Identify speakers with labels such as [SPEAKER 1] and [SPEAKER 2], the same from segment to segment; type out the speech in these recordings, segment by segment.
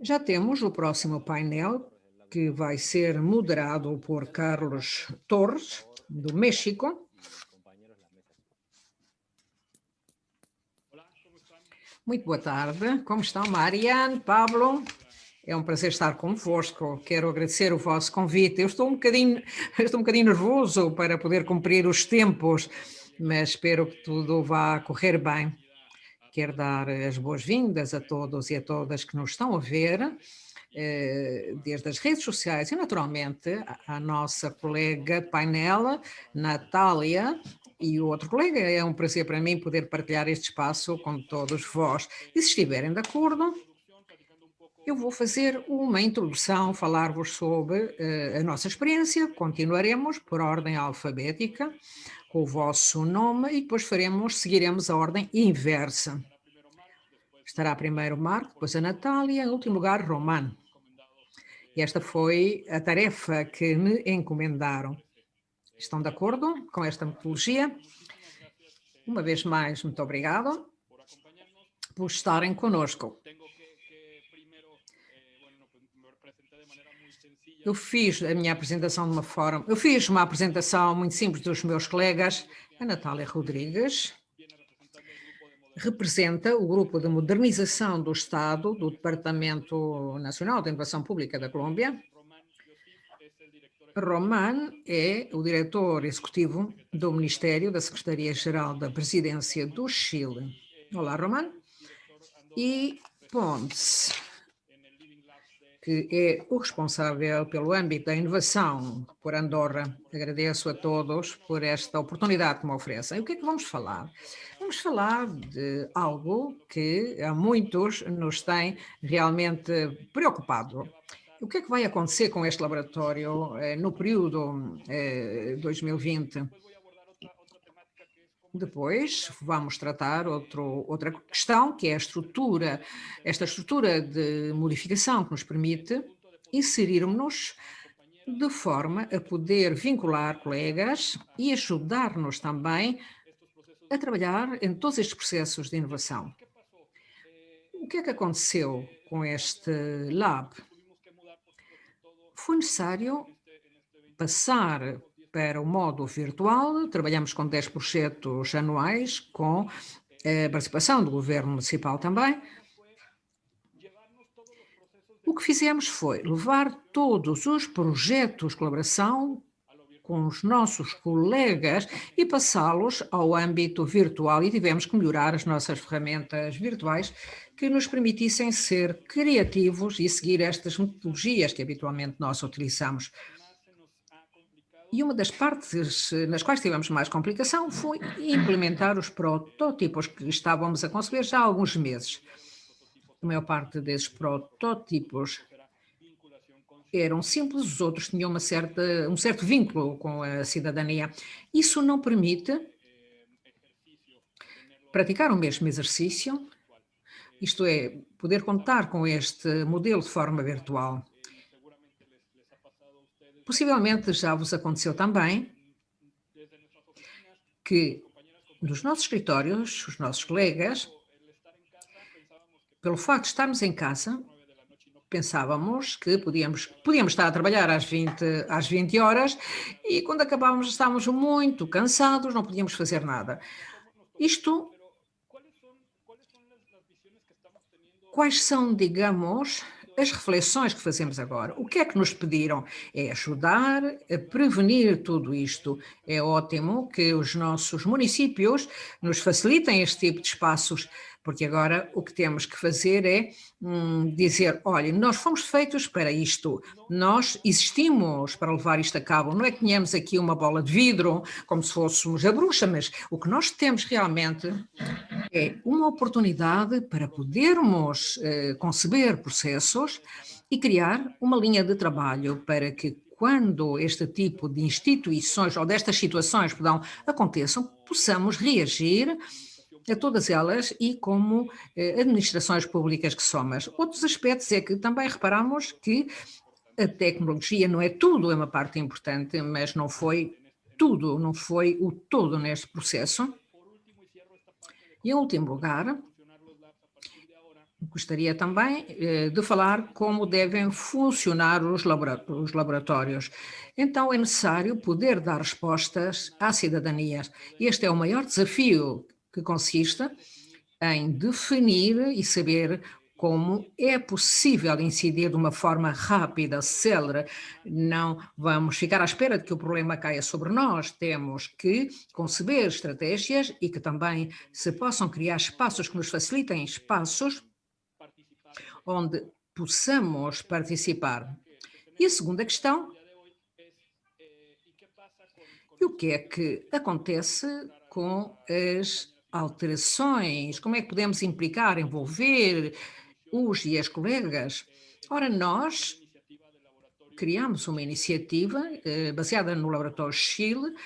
[SPEAKER 1] Já temos o próximo painel, que vai ser moderado por Carlos Torres, do México. Muito boa tarde, como estão, Mariane, Pablo? É um prazer estar convosco. Quero agradecer o vosso convite. Eu estou um bocadinho nervoso para poder cumprir os tempos, mas espero que tudo vá correr bem. Quero dar as boas-vindas a todos e a todas que nos estão a ver, desde as redes sociais e, naturalmente, a nossa colega de painel, Natália, e o outro colega. É um prazer para mim poder partilhar este espaço com todos vós. E se estiverem de acordo, eu vou fazer uma introdução, falar-vos sobre a nossa experiência. Continuaremos por ordem alfabética, com o vosso nome, e depois seguiremos a ordem inversa. Estará primeiro Marco, depois a Natália, em último lugar Román. E esta foi a tarefa que me encomendaram. Estão de acordo com esta metodologia? Uma vez mais, muito obrigado por estarem conosco. Eu fiz a minha apresentação de uma forma... Eu fiz uma apresentação muito simples dos meus colegas. A Natália Rodrigues representa o Grupo de Modernização do Estado do Departamento Nacional de Inovação Pública da Colômbia. Román é o diretor executivo do Ministério da Secretaria-Geral da Presidência do Chile. Olá, Román. E Ponce, que é o responsável pelo âmbito da inovação por Andorra. Agradeço a todos por esta oportunidade que me oferecem. O que é que vamos falar? Vamos falar de algo que a muitos nos tem realmente preocupado. O que é que vai acontecer com este laboratório no período 2020? Depois vamos tratar outra questão, que é esta estrutura de modificação que nos permite inserirmos de forma a poder vincular colegas e ajudar-nos também a trabalhar em todos estes processos de inovação. O que é que aconteceu com este lab? Foi necessário passar para o modo virtual. Trabalhamos com 10 projetos anuais, com a participação do governo municipal também. O que fizemos foi levar todos os projetos de colaboração com os nossos colegas e passá-los ao âmbito virtual, e tivemos que melhorar as nossas ferramentas virtuais que nos permitissem ser criativos e seguir estas metodologias que habitualmente nós utilizamos. E uma das partes nas quais tivemos mais complicação foi implementar os protótipos que estávamos a conceber já há alguns meses. A maior parte desses protótipos eram simples, os outros tinham um certo vínculo com a cidadania. Isso não permite praticar o mesmo exercício, isto é, poder contar com este modelo de forma virtual. Possivelmente já vos aconteceu também que nos nossos escritórios, os nossos colegas, pelo facto de estarmos em casa, pensávamos que podíamos estar a trabalhar às 20 horas e quando acabávamos estávamos muito cansados, não podíamos fazer nada. Quais são, digamos, as reflexões que fazemos agora? O que é que nos pediram? É ajudar a prevenir tudo isto. É ótimo que os nossos municípios nos facilitem este tipo de espaços, porque agora o que temos que fazer é dizer, olha, nós fomos feitos para isto, nós existimos para levar isto a cabo, não é que tenhamos aqui uma bola de vidro, como se fôssemos a bruxa, mas o que nós temos realmente é uma oportunidade para podermos conceber processos e criar uma linha de trabalho para que quando este tipo de instituições ou destas situações, perdão, aconteçam, possamos reagir a todas elas e como administrações públicas que somos. Outros aspectos é que também reparamos que a tecnologia não é tudo, é uma parte importante, mas não foi tudo, não foi o todo neste processo. E, em último lugar, Gostaria também de falar como devem funcionar os laboratórios. Então, é necessário poder dar respostas à cidadania. Este é o maior desafio, que consiste em definir e saber como é possível incidir de uma forma rápida, célere. Não vamos ficar à espera de que o problema caia sobre nós. Temos que conceber estratégias e que também se possam criar espaços que nos facilitem, espaços onde possamos participar. E a segunda questão, e o que é que acontece com as alterações? Como é que podemos implicar, envolver os e as colegas? Ora, nós criamos uma iniciativa baseada no Laboratório Chile,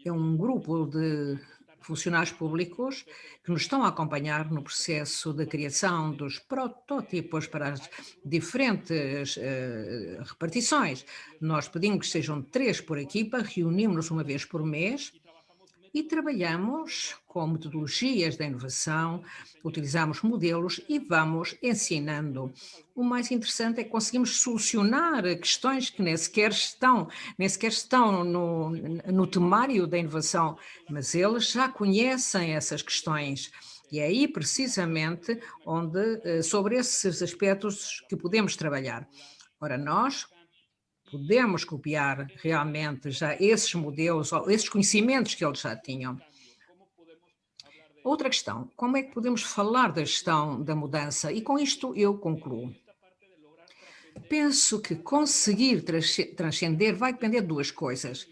[SPEAKER 1] é um grupo de funcionários públicos que nos estão a acompanhar no processo de criação dos protótipos para as diferentes repartições. Nós pedimos que sejam 3 por equipa, reunimos-nos uma vez por mês e trabalhamos com metodologias da inovação, utilizamos modelos e vamos ensinando. O mais interessante é que conseguimos solucionar questões que nem sequer estão no temário da inovação, mas eles já conhecem essas questões. E é aí precisamente sobre esses aspectos que podemos trabalhar. Ora, nós podemos copiar realmente já esses modelos, ou esses conhecimentos que eles já tinham. Outra questão, como é que podemos falar da gestão da mudança? E com isto eu concluo. Penso que conseguir transcender vai depender de 2 coisas.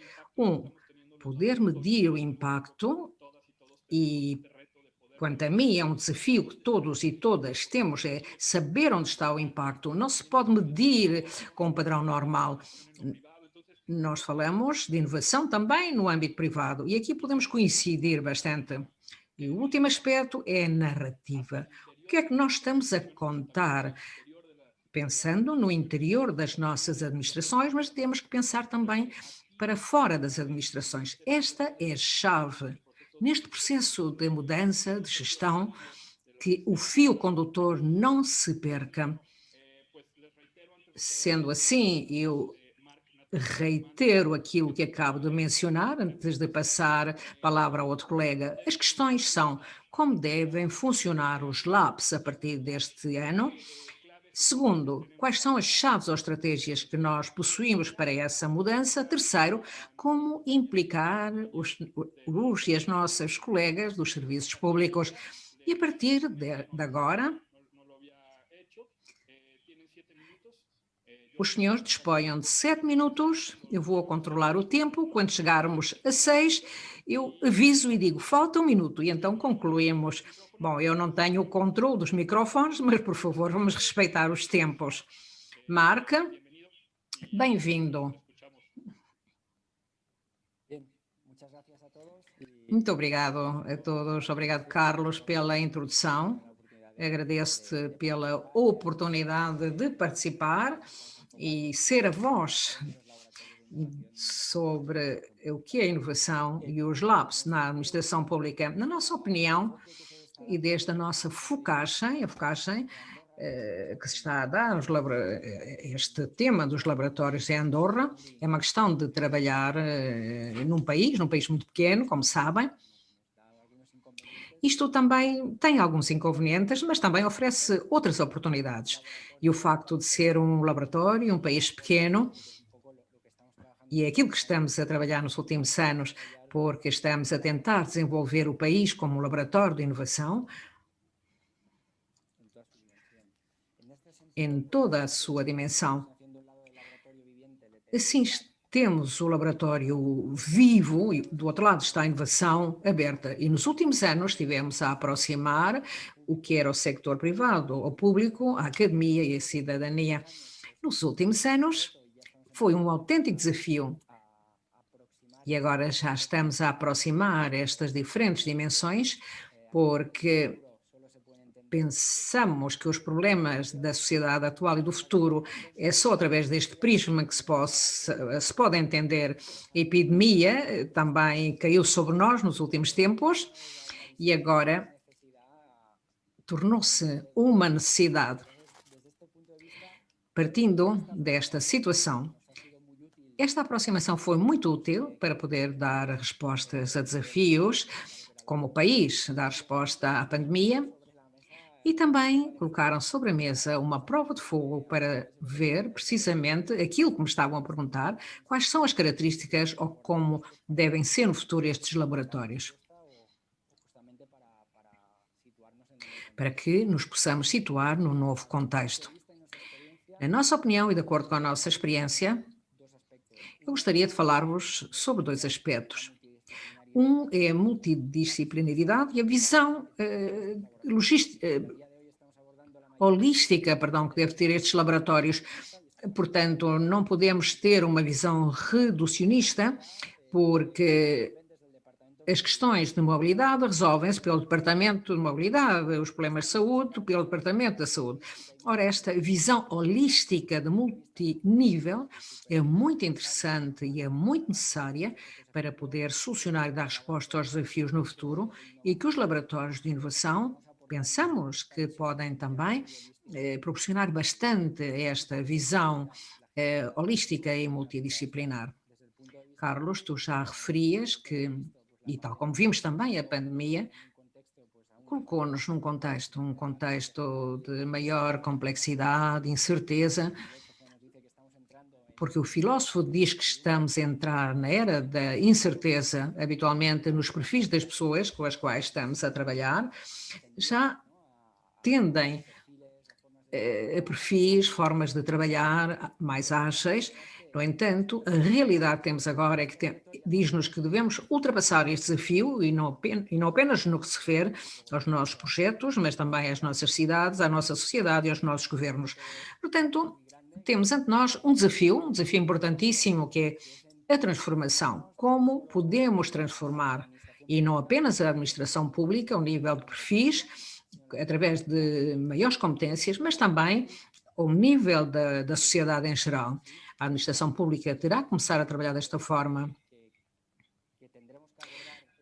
[SPEAKER 1] Poder medir o impacto e, quanto a mim, é um desafio que todos e todas temos, é saber onde está o impacto. Não se pode medir com um padrão normal. Nós falamos de inovação também no âmbito privado e aqui podemos coincidir bastante. E o último aspecto é a narrativa. O que é que nós estamos a contar? Pensando no interior das nossas administrações, mas temos que pensar também para fora das administrações. Esta é a chave neste processo de mudança, de gestão, que o fio condutor não se perca. Sendo assim, eu reitero aquilo que acabo de mencionar, antes de passar a palavra a outro colega. As questões são como devem funcionar os labs a partir deste ano. Segundo, quais são as chaves ou estratégias que nós possuímos para essa mudança? Terceiro, como implicar os e as nossas colegas dos serviços públicos? E a partir de agora, os senhores disponham de 7 minutos, eu vou controlar o tempo, quando chegarmos a 6, eu aviso e digo, falta 1 minuto, e então concluímos. Bom, eu não tenho o controle dos microfones, mas por favor, vamos respeitar os tempos. Marca, bem-vindo. Muito obrigado a todos, obrigado Carlos pela introdução, agradeço-te pela oportunidade de participar e ser a voz sobre o que é inovação e os labs na administração pública. Na nossa opinião, e desde a nossa focagem, que se está a dar, este tema dos laboratórios em Andorra, é uma questão de trabalhar num país muito pequeno, como sabem. Isto também tem alguns inconvenientes, mas também oferece outras oportunidades. E o facto de ser um laboratório, um país pequeno, e é aquilo que estamos a trabalhar nos últimos anos, porque estamos a tentar desenvolver o país como um laboratório de inovação, em toda a sua dimensão. Assim, temos o laboratório vivo e do outro lado está a inovação aberta. E nos últimos anos estivemos a aproximar o que era o sector privado, o público, a academia e a cidadania. Nos últimos anos foi um autêntico desafio. E agora já estamos a aproximar estas diferentes dimensões, porque pensamos que os problemas da sociedade atual e do futuro é só através deste prisma que se pode entender. A epidemia também caiu sobre nós nos últimos tempos e agora tornou-se uma necessidade. Partindo desta situação, esta aproximação foi muito útil para poder dar respostas a desafios, como o país dar resposta à pandemia, e também colocaram sobre a mesa uma prova de fogo para ver precisamente aquilo que me estavam a perguntar, quais são as características ou como devem ser no futuro estes laboratórios, para que nos possamos situar no novo contexto. Na nossa opinião e de acordo com a nossa experiência, eu gostaria de falar-vos sobre dois aspectos. Um é a multidisciplinaridade e a visão holística, perdão, que deve ter estes laboratórios. Portanto, não podemos ter uma visão reducionista, porque as questões de mobilidade resolvem-se pelo Departamento de Mobilidade, os problemas de saúde pelo Departamento da Saúde. Ora, esta visão holística de multinível é muito interessante e é muito necessária para poder solucionar e dar resposta aos desafios no futuro e que os laboratórios de inovação, pensamos que podem também proporcionar bastante esta visão holística e multidisciplinar. Carlos, tu já referias que, e tal como vimos também, a pandemia colocou-nos um contexto de maior complexidade, incerteza, porque o filósofo diz que estamos a entrar na era da incerteza, habitualmente nos perfis das pessoas com as quais estamos a trabalhar, já tendem a perfis, formas de trabalhar mais ágeis. No entanto, a realidade que temos agora é que diz-nos que devemos ultrapassar este desafio e não apenas no que se refere aos nossos projetos, mas também às nossas cidades, à nossa sociedade e aos nossos governos. Portanto, temos ante nós um desafio importantíssimo, que é a transformação. Como podemos transformar, e não apenas a administração pública, ao nível de perfis, através de maiores competências, mas também ao nível da sociedade em geral. A administração pública terá que começar a trabalhar desta forma.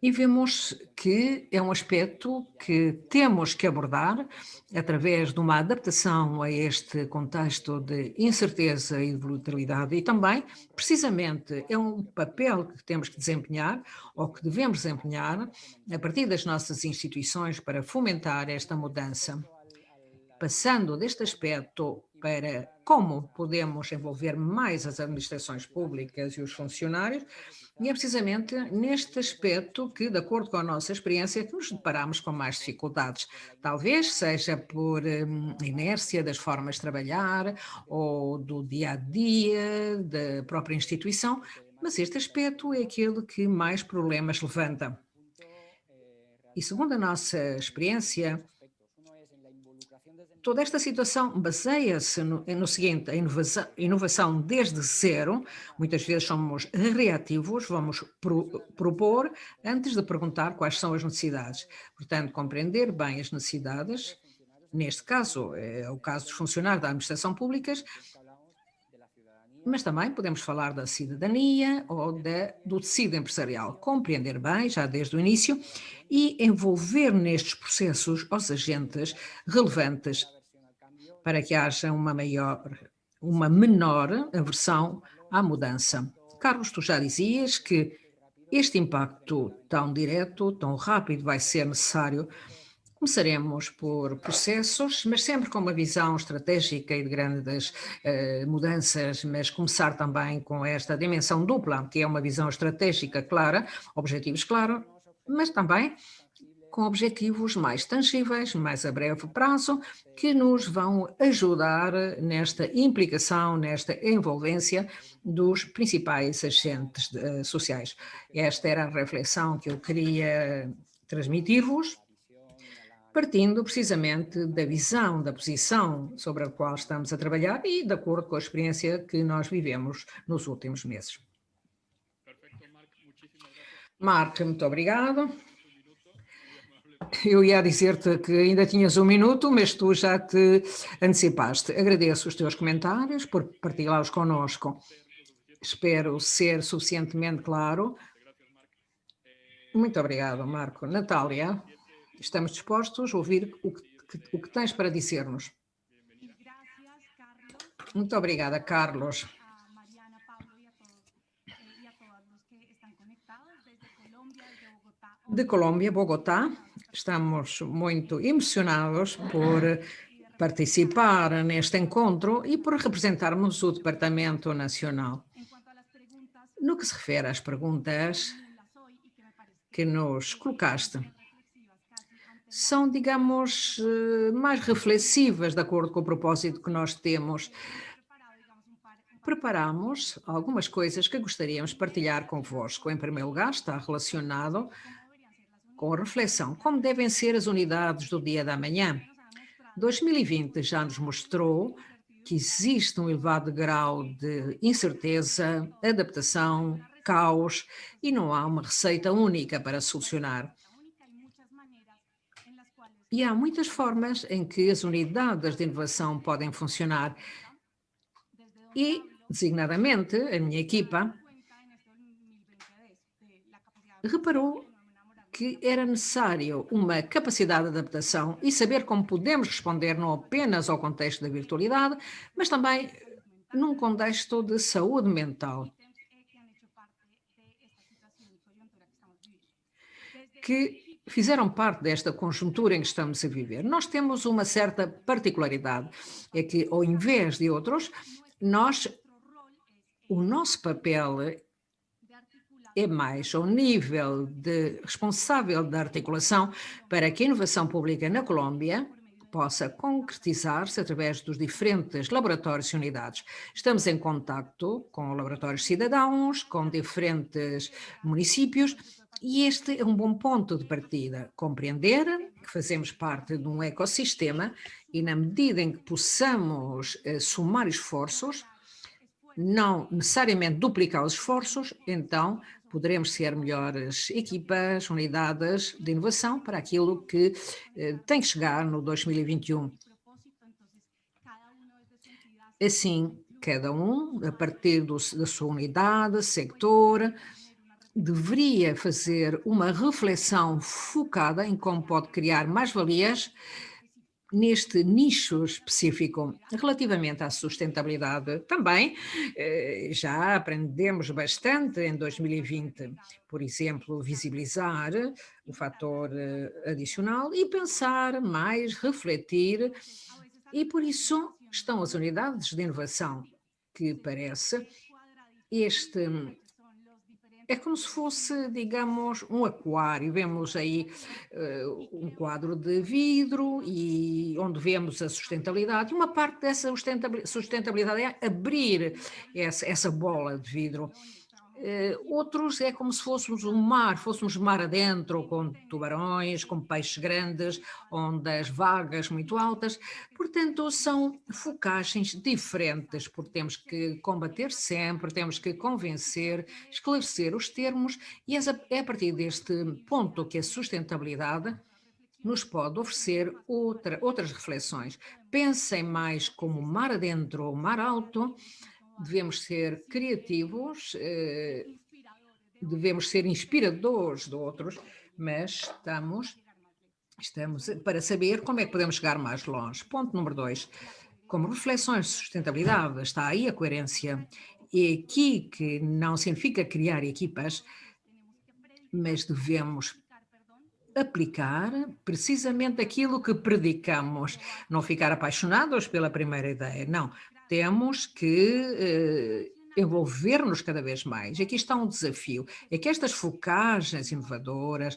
[SPEAKER 1] E vemos que é um aspecto que temos que abordar através de uma adaptação a este contexto de incerteza e de volatilidade e também, precisamente, é um papel que temos que desempenhar ou que devemos desempenhar a partir das nossas instituições para fomentar esta mudança. Passando deste aspecto para como podemos envolver mais as administrações públicas e os funcionários, e é precisamente neste aspecto que, de acordo com a nossa experiência, que nos deparamos com mais dificuldades. Talvez seja por inércia das formas de trabalhar ou do dia a dia da própria instituição, mas este aspecto é aquele que mais problemas levanta. E segundo a nossa experiência, toda esta situação baseia-se no seguinte: a inovação desde zero, muitas vezes somos reativos, vamos propor antes de perguntar quais são as necessidades. Portanto, compreender bem as necessidades, neste caso é o caso dos funcionários da administração pública, mas também podemos falar da cidadania ou do tecido empresarial. Compreender bem, já desde o início, e envolver nestes processos os agentes relevantes para que haja uma menor aversão à mudança. Carlos, tu já dizias que este impacto tão direto, tão rápido vai ser necessário. Começaremos por processos, mas sempre com uma visão estratégica e de grandes mudanças, mas começar também com esta dimensão dupla, que é uma visão estratégica clara, objetivos claros, mas também com objetivos mais tangíveis, mais a breve prazo, que nos vão ajudar nesta implicação, nesta envolvência dos principais agentes sociais. Esta era a reflexão que eu queria transmitir-vos, partindo precisamente da visão, da posição sobre a qual estamos a trabalhar e de acordo com a experiência que nós vivemos nos últimos meses. Marco, muito obrigado. Eu ia dizer-te que ainda tinhas um minuto, mas tu já te antecipaste. Agradeço os teus comentários por partilhá-los connosco. Espero ser suficientemente claro. Muito obrigado, Marco. Natália, estamos dispostos a ouvir o que tens para dizer-nos.
[SPEAKER 2] Gracias, Carlos.
[SPEAKER 1] Muito obrigada, Carlos.
[SPEAKER 2] A Mariana, Pablo y a todos los que están conectados desde Colombia, desde Bogotá.
[SPEAKER 1] De Colômbia, Bogotá, estamos muito emocionados por participar neste encontro e por representarmos o Departamento Nacional.
[SPEAKER 2] En cuanto a las preguntas,
[SPEAKER 1] No que se refere às perguntas
[SPEAKER 2] las hoy y que me parece
[SPEAKER 1] que nos colocaste,
[SPEAKER 2] reflexivas casi ante
[SPEAKER 1] são, digamos, mais reflexivas, de acordo com o propósito que nós temos.
[SPEAKER 2] preparado, digamos, un par
[SPEAKER 1] Preparamos algumas coisas que gostaríamos de partilhar convosco. Em primeiro lugar, está relacionado
[SPEAKER 2] cómo deberían ser las
[SPEAKER 1] com a reflexão, como devem ser as unidades do dia da manhã.
[SPEAKER 2] nos ha demostrado
[SPEAKER 1] 2020 já nos mostrou que existe um elevado grau de incerteza, adaptação, caos e não há uma receita única para solucionar.
[SPEAKER 2] única. Hay muchas maneras en las cuales
[SPEAKER 1] E há muitas formas em que as unidades de inovação podem funcionar.
[SPEAKER 2] desde donde
[SPEAKER 1] E, designadamente, a minha equipa
[SPEAKER 2] cuenta en este 2020 de la capacidad
[SPEAKER 1] reparou que era necessário uma capacidade de adaptação e saber como podemos responder não apenas ao contexto da virtualidade, mas também num contexto de saúde mental,
[SPEAKER 2] que han hecho parte de esta situación coyuntura que estamos viviendo.
[SPEAKER 1] que fizeram parte desta conjuntura em que estamos a viver. Nós temos uma certa particularidade, é que, ao invés de outros, o nosso papel é mais ao nível de responsável da articulação para que a inovação pública na Colômbia possa concretizar-se através dos diferentes laboratórios e unidades. Estamos em contacto com laboratórios cidadãos, com diferentes municípios, e este é um bom ponto de partida. Compreender que fazemos parte de um ecossistema e, na medida em que possamos somar esforços, não necessariamente duplicar os esforços, então poderemos ser melhores equipas, unidades de inovação para aquilo que tem que chegar no 2021. Assim, cada um, a partir da sua unidade, sector, deveria fazer uma reflexão focada em como pode criar mais-valias neste nicho específico. Relativamente à sustentabilidade, também já aprendemos bastante em 2020. Por exemplo, visibilizar o fator adicional e pensar mais, refletir, e por isso estão as unidades de inovação, que parece é como se fosse, digamos, um aquário. Vemos aí um quadro de vidro e onde vemos a sustentabilidade. E uma parte dessa sustentabilidade é abrir essa bola de vidro. Outros é como se fôssemos fôssemos mar adentro, com tubarões, com peixes grandes, ondas vagas muito altas. Portanto, são focagens diferentes, porque temos que combater sempre, temos que convencer, esclarecer os termos, e é a partir deste ponto que a sustentabilidade nos pode oferecer outras reflexões. Pensem mais como mar adentro ou mar alto. Devemos ser criativos, devemos ser inspiradores de outros, mas estamos para saber como é que podemos chegar mais longe. Ponto número 2. Como reflexões de sustentabilidade, está aí a coerência. E aqui que não significa criar equipas, mas devemos aplicar precisamente aquilo que predicamos. Não ficar apaixonados pela primeira ideia, não. Temos que envolver-nos cada vez mais. Aqui está um desafio, é que estas focagens inovadoras,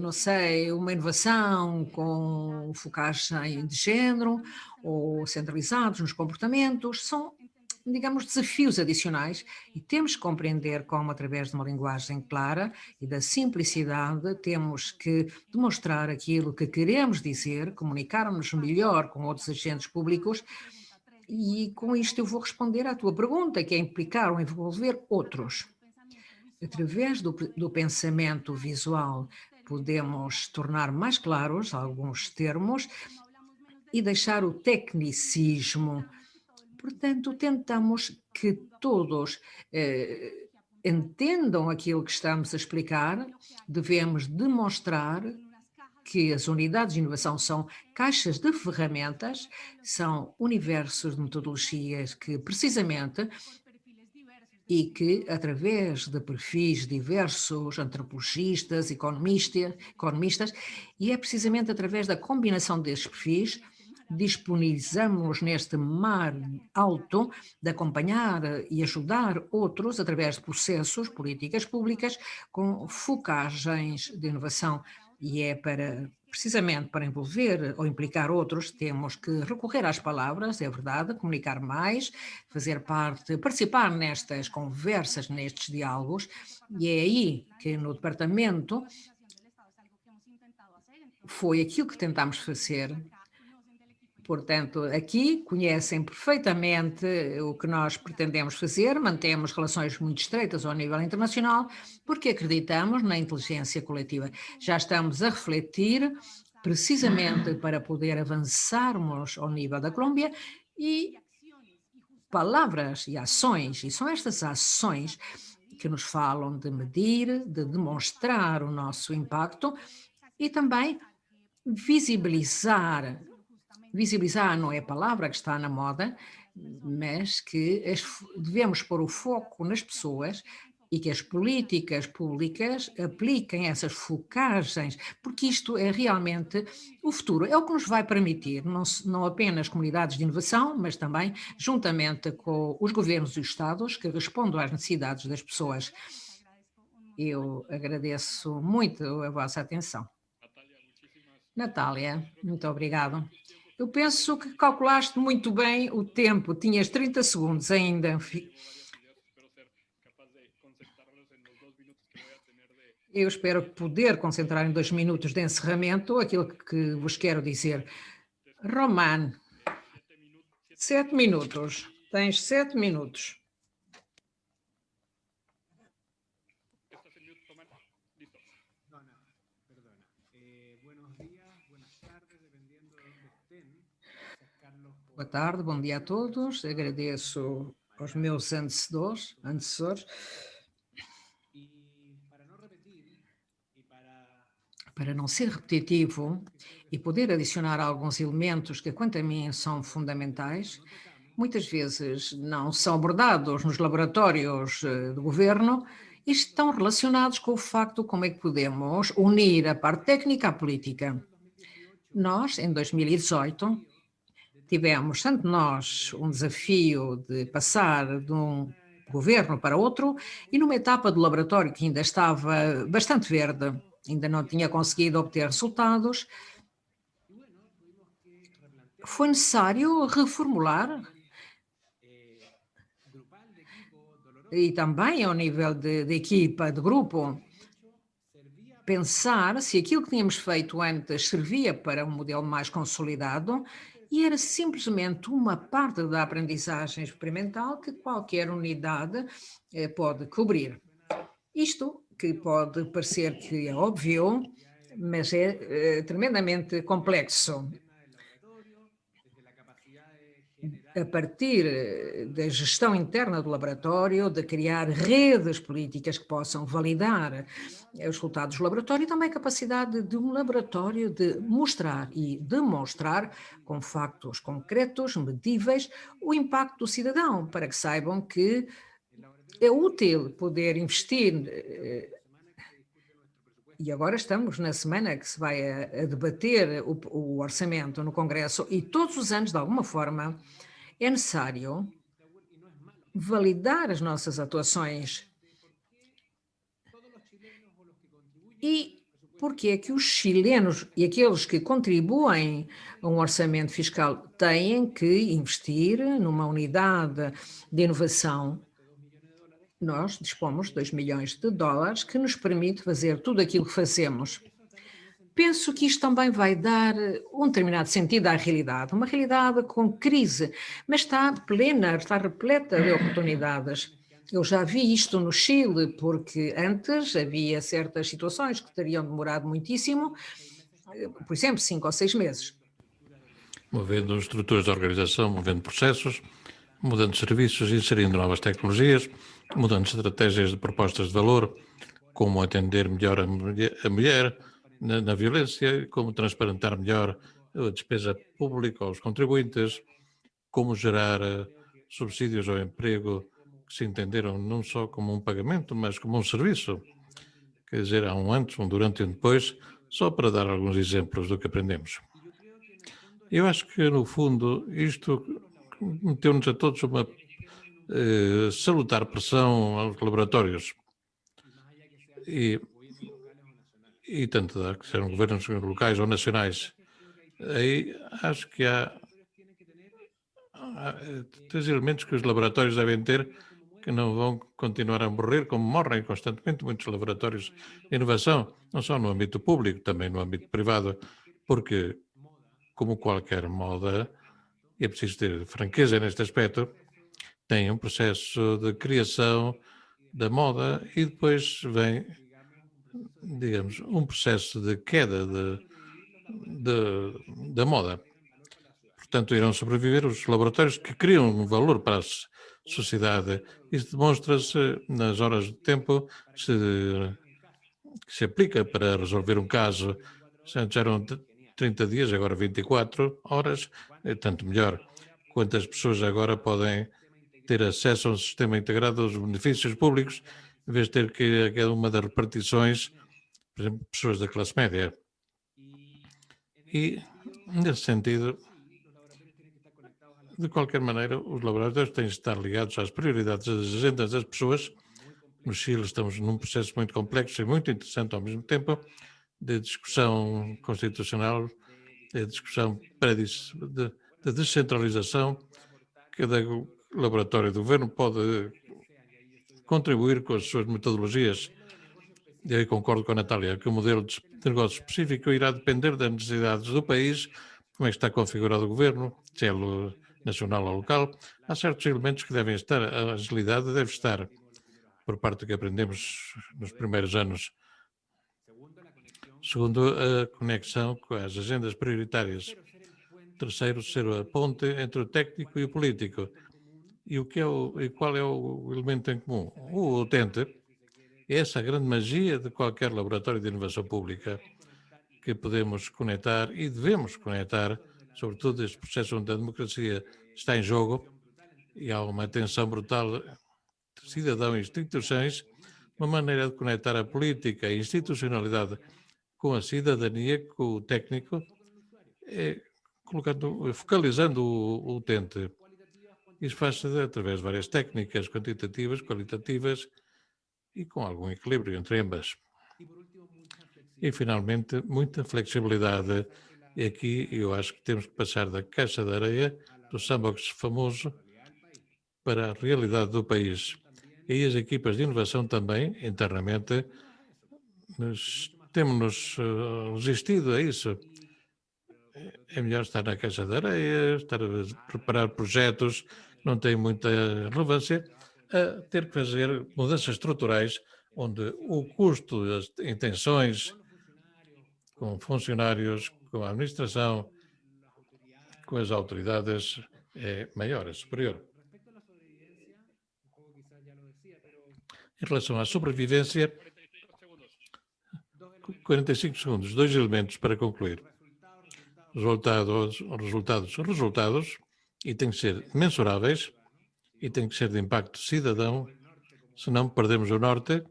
[SPEAKER 1] não sei, uma inovação com focagem de género ou centralizados nos comportamentos, são, digamos, desafios adicionais, e temos que compreender como, através de uma linguagem clara e da simplicidade, temos que demonstrar aquilo que queremos dizer, comunicar-nos melhor com outros agentes públicos, e com isto eu vou responder à tua pergunta, que é implicar ou envolver outros. Através do pensamento visual, podemos tornar mais claros alguns termos e deixar o tecnicismo. Portanto, tentamos que todos entendam aquilo que estamos a explicar, devemos demonstrar que as unidades de inovação são caixas de ferramentas, são universos de metodologias que precisamente e que, através de perfis diversos, antropologistas, economistas, e é precisamente através da combinação destes perfis, disponibilizamos neste mar alto de acompanhar e ajudar outros através de processos, políticas públicas, com focagens de inovação. E é precisamente para envolver ou implicar outros, temos que recorrer às palavras, é verdade, comunicar mais, fazer parte, participar nestas conversas, nestes diálogos, e é aí que no departamento foi aquilo que tentámos fazer. Portanto, aqui conhecem perfeitamente o que nós pretendemos fazer, mantemos relações muito estreitas ao nível internacional, porque acreditamos na inteligência coletiva. Já estamos a refletir precisamente para poder avançarmos ao nível da Colômbia e palavras e ações, e são estas ações que nos falam de medir, de demonstrar o nosso impacto e também visibilizar não é a palavra que está na moda, mas que devemos pôr o foco nas pessoas e que as políticas públicas apliquem essas focagens, porque isto é realmente o futuro. É o que nos vai permitir, não apenas comunidades de inovação, mas também juntamente com os governos e os Estados que respondam às necessidades das pessoas. Eu agradeço muito a vossa atenção. Natália, muito obrigado. Eu penso que calculaste muito bem o tempo, tinhas 30 segundos ainda. Eu espero poder concentrar em 2 minutos de encerramento aquilo que vos quero dizer. Roman, 7 minutos. Tens 7 minutos. Boa tarde, bom dia a todos. Agradeço aos meus antecessores. Para não ser repetitivo e poder adicionar alguns elementos que, quanto a mim, são fundamentais, muitas vezes não são abordados nos laboratórios do governo e estão relacionados com o facto como é que podemos unir a parte técnica à política. Nós, em 2018, tivemos, tanto nós, um desafio de passar de um governo para outro e numa etapa do laboratório que ainda estava bastante verde, ainda não tinha conseguido obter resultados, foi necessário reformular e também ao nível de equipa, de grupo, pensar se aquilo que tínhamos feito antes servia para um modelo mais consolidado e era simplesmente uma parte da aprendizagem experimental que qualquer unidade pode cobrir. Isto que pode parecer que é óbvio, mas é tremendamente complexo. A partir da gestão interna do laboratório, de criar redes políticas que possam validar os resultados do laboratório e também a capacidade de um laboratório de mostrar e demonstrar com factos concretos, medíveis, o impacto do cidadão, para que saibam que é útil poder investir. E agora estamos na semana que se vai a debater o orçamento no Congresso e todos os anos, de alguma forma, é necessário validar as nossas atuações. E porque é que os chilenos e aqueles que contribuem a um orçamento fiscal têm que investir numa unidade de inovação? Nós dispomos de $2 milhões que nos permite fazer tudo aquilo que fazemos. Penso que isto também vai dar um determinado sentido à realidade, uma realidade com crise, mas está plena, está repleta de oportunidades. Eu já vi isto no Chile, porque antes havia certas situações que teriam demorado muitíssimo, por exemplo, 5 ou 6 meses.
[SPEAKER 3] Movendo estruturas de organização, movendo processos, mudando serviços, inserindo novas tecnologias, mudando estratégias de propostas de valor, como atender melhor a mulher, na violência, como transparentar melhor a despesa pública aos contribuintes, como gerar subsídios ao emprego que se entenderam não só como um pagamento, mas como um serviço. Quer dizer, há um antes, um durante e um depois, só para dar alguns exemplos do que aprendemos. Eu acho que, no fundo, isto meteu-nos a todos uma salutar pressão aos laboratórios. E tanto dá que sejam governos locais ou nacionais. Aí acho que há três elementos que os laboratórios devem ter que não vão continuar a morrer, como morrem constantemente muitos laboratórios de inovação, não só no âmbito público, também no âmbito privado, porque, como qualquer moda, e é preciso ter franqueza neste aspecto, tem um processo de criação da moda e depois vem, digamos, um processo de queda da moda. Portanto, irão sobreviver os laboratórios que criam um valor para a sociedade. Isso demonstra-se nas horas de tempo que se aplica para resolver um caso. Já eram 30 dias, agora 24 horas, tanto melhor. Quantas pessoas agora podem ter acesso a um sistema integrado dos benefícios públicos, em vez de ter que ir a cada uma das repartições, por exemplo, pessoas da classe média. E, nesse sentido, de qualquer maneira, os laboratórios têm de estar ligados às prioridades das agendas das pessoas. No Chile estamos num processo muito complexo e muito interessante ao mesmo tempo, de discussão constitucional, de discussão de descentralização. Cada laboratório do governo pode contribuir com as suas metodologias. E aí concordo com a Natália, que o modelo de negócio específico irá depender das necessidades do país, como é que está configurado o governo, se é nacional ou local. Há certos elementos que devem estar, a agilidade deve estar, por parte do que aprendemos nos primeiros anos. Segundo, a conexão com as agendas prioritárias. Terceiro, ser a ponte entre o técnico e o político. E qual é o elemento em comum? O utente. É essa a grande magia de qualquer laboratório de inovação pública, que podemos conectar e devemos conectar, sobretudo este processo onde a democracia está em jogo e há uma tensão brutal de cidadão e instituições, uma maneira de conectar a política e a institucionalidade com a cidadania, com o técnico, focalizando o utente. Isso faz-se através de várias técnicas quantitativas, qualitativas e com algum equilíbrio entre ambas. E, finalmente, muita flexibilidade. E aqui eu acho que temos que passar da caixa de areia, do sandbox famoso, para a realidade do país. E as equipas de inovação também, internamente, temos resistido a isso. É melhor estar na caixa de areia, estar a preparar projetos, não tem muita relevância, a ter que fazer mudanças estruturais, onde o custo, as intenções com funcionários, com a administração, com as autoridades, é maior, é superior. Em relação à sobrevivência, 45 segundos, 2 elementos para concluir. Resultados, e têm que ser mensuráveis, e têm que ser de impacto cidadão, senão perdemos o norte.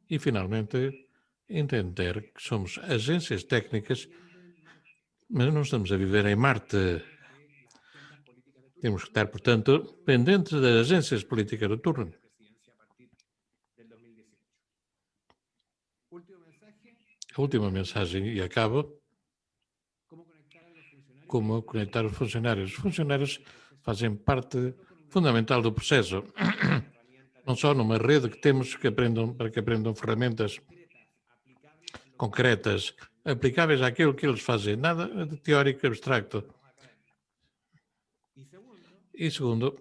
[SPEAKER 3] E, finalmente, entender que somos agências técnicas, mas não estamos a viver em Marte. Temos que estar, portanto, pendentes das agências políticas do turno. A última mensagem, e acabo, como conectar os funcionários. Os funcionários fazem parte fundamental do processo, não só numa rede que temos para que aprendam ferramentas concretas, aplicáveis àquilo que eles fazem, nada de teórico e abstracto. E segundo,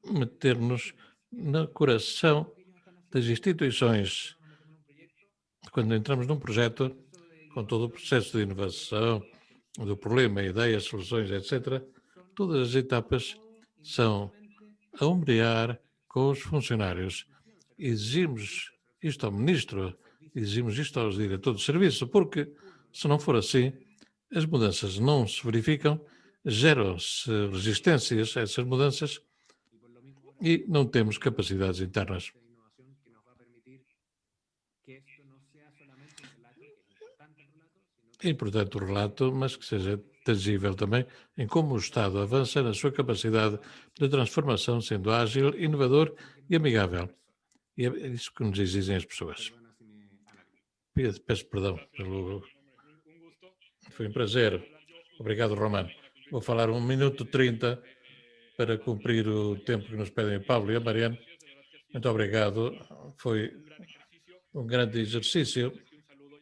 [SPEAKER 3] meter-nos no coração das instituições. Quando entramos num projeto, com todo o processo de inovação, do problema, ideias, soluções, etc., todas as etapas são a ombrear com os funcionários. Exigimos isto ao ministro, dizemos isto aos diretores de serviço, porque se não for assim, as mudanças não se verificam, geram-se resistências a essas mudanças e não temos capacidades internas. É importante o relato, mas que seja tangível também em como o Estado avança na sua capacidade de transformação, sendo ágil, inovador e amigável. E é isso que nos exigem as pessoas. Peço perdão pelo... Foi um prazer. Obrigado, Romano. Vou falar 1 minuto e 30 para cumprir o tempo que nos pedem o Pablo e a Mariana. Muito obrigado. Foi um grande exercício.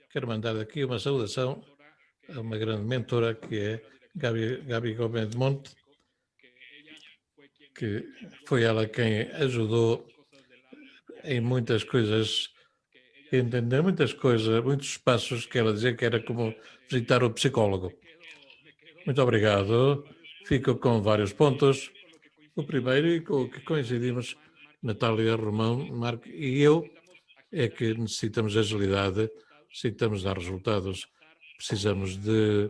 [SPEAKER 3] Quero mandar aqui uma saudação a uma grande mentora que é Gabi Gomes de Monte, que foi ela quem ajudou em muitas coisas, entender muitas coisas, muitos espaços que ela dizia que era como visitar o psicólogo. Muito obrigado. Fico com vários pontos. O primeiro, e com o que coincidimos, Natália, Romão, Marco e eu, é que necessitamos de agilidade, necessitamos dar resultados, precisamos de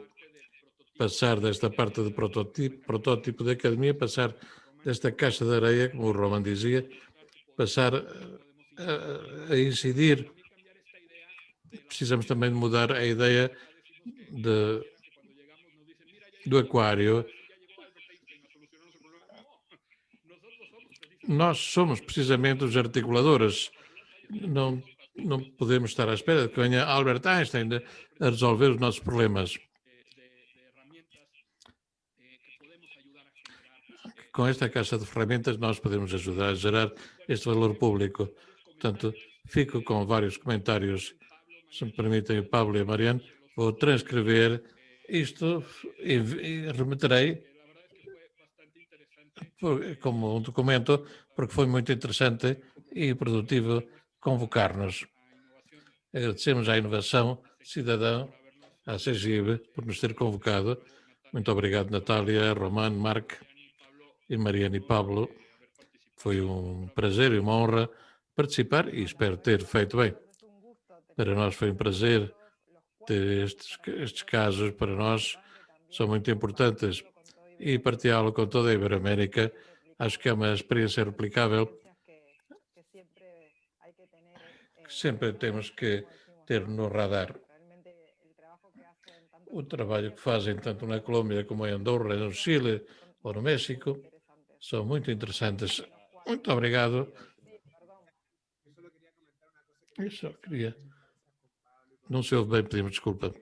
[SPEAKER 3] passar desta parte de protótipo da academia, passar desta caixa de areia, como o Roman dizia, passar a incidir. Precisamos também de mudar a ideia do aquário. Nós somos precisamente os articuladores. Não podemos estar à espera de que venha Albert Einstein a resolver os nossos problemas. Com esta caixa de ferramentas nós podemos ajudar a gerar este valor público. Portanto, fico com vários comentários, se me permitem, o Pablo e a Mariana. Vou transcrever isto e remeterei como um documento, porque foi muito interessante e produtivo convocar-nos. Agradecemos à Inovação Cidadã, à CGIB, por nos ter convocado. Muito obrigado, Natália, Romano, Marc e Mariana e Pablo. Foi um prazer e uma honra participar e espero ter feito bem. Para nós foi um prazer ter estes casos, para nós são muito importantes e partilhá-lo com toda a Iberoamérica. Acho que é uma experiência replicável que sempre temos que ter no radar. O trabalho que fazem tanto na Colômbia como em Andorra, no Chile ou no México são muito interessantes. Muito obrigado. Eu só queria... Não se ouve bem, pedimos desculpa.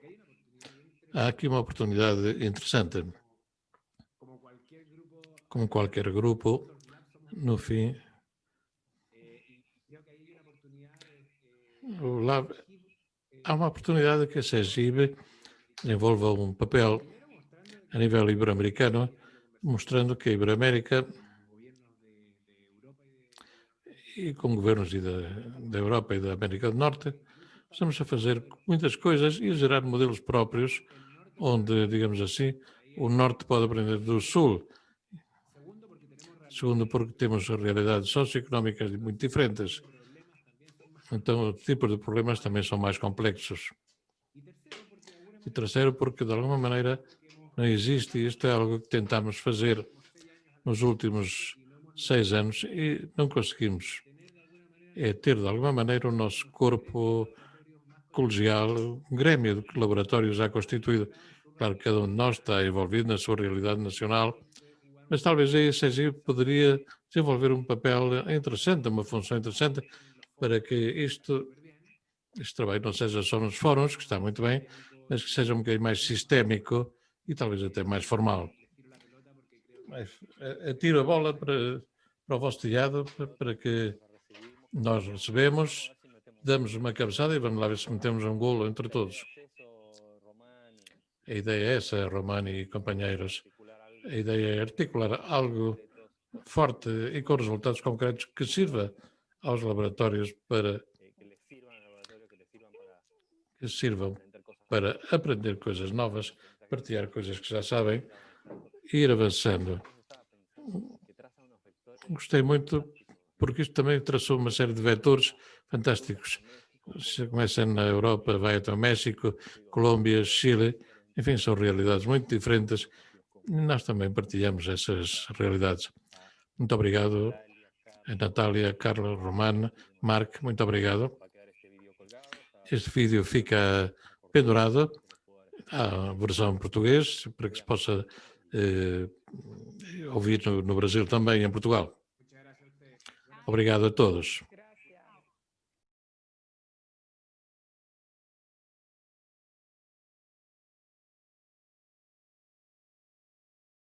[SPEAKER 3] Há aqui uma oportunidade interessante. Como qualquer grupo, no fim, há uma oportunidade que a CEGIB desenvolva um papel a nível ibero-americano, mostrando que a Iberoamérica e com governos da Europa e da América do Norte, estamos a fazer muitas coisas e a gerar modelos próprios, onde, digamos assim, o Norte pode aprender do Sul. Segundo, porque temos realidades socioeconómicas muito diferentes. Então, o tipo de problemas também são mais complexos. E terceiro, porque de alguma maneira não existe, e isto é algo que tentamos fazer nos últimos 6 anos e não conseguimos, é ter de alguma maneira o nosso corpo colegial, um grêmio de laboratórios já constituído. Claro que cada um de nós está envolvido na sua realidade nacional, mas talvez a ESG poderia desenvolver um papel interessante, uma função interessante, para que este trabalho não seja só nos fóruns, que está muito bem, mas que seja um bocadinho mais sistémico e talvez até mais formal. Atiro a bola para o vosso telhado, para que nós recebemos, damos uma cabeçada e vamos lá ver se metemos um golo entre todos. A ideia é essa, Romani e companheiros. A ideia é articular algo forte e com resultados concretos que sirva aos laboratórios que sirvam para aprender coisas novas, partilhar coisas que já sabem e ir avançando. Gostei muito porque isto também traçou uma série de vetores fantásticos. Se começa na Europa, vai até o México, Colômbia, Chile, enfim, são realidades muito diferentes e nós também partilhamos essas realidades. Muito obrigado, Natália, Carla, Romano, Marc, muito obrigado. Este vídeo fica pendurado à versão português, para que se possa ouvir no Brasil também, em Portugal. Obrigado a todos.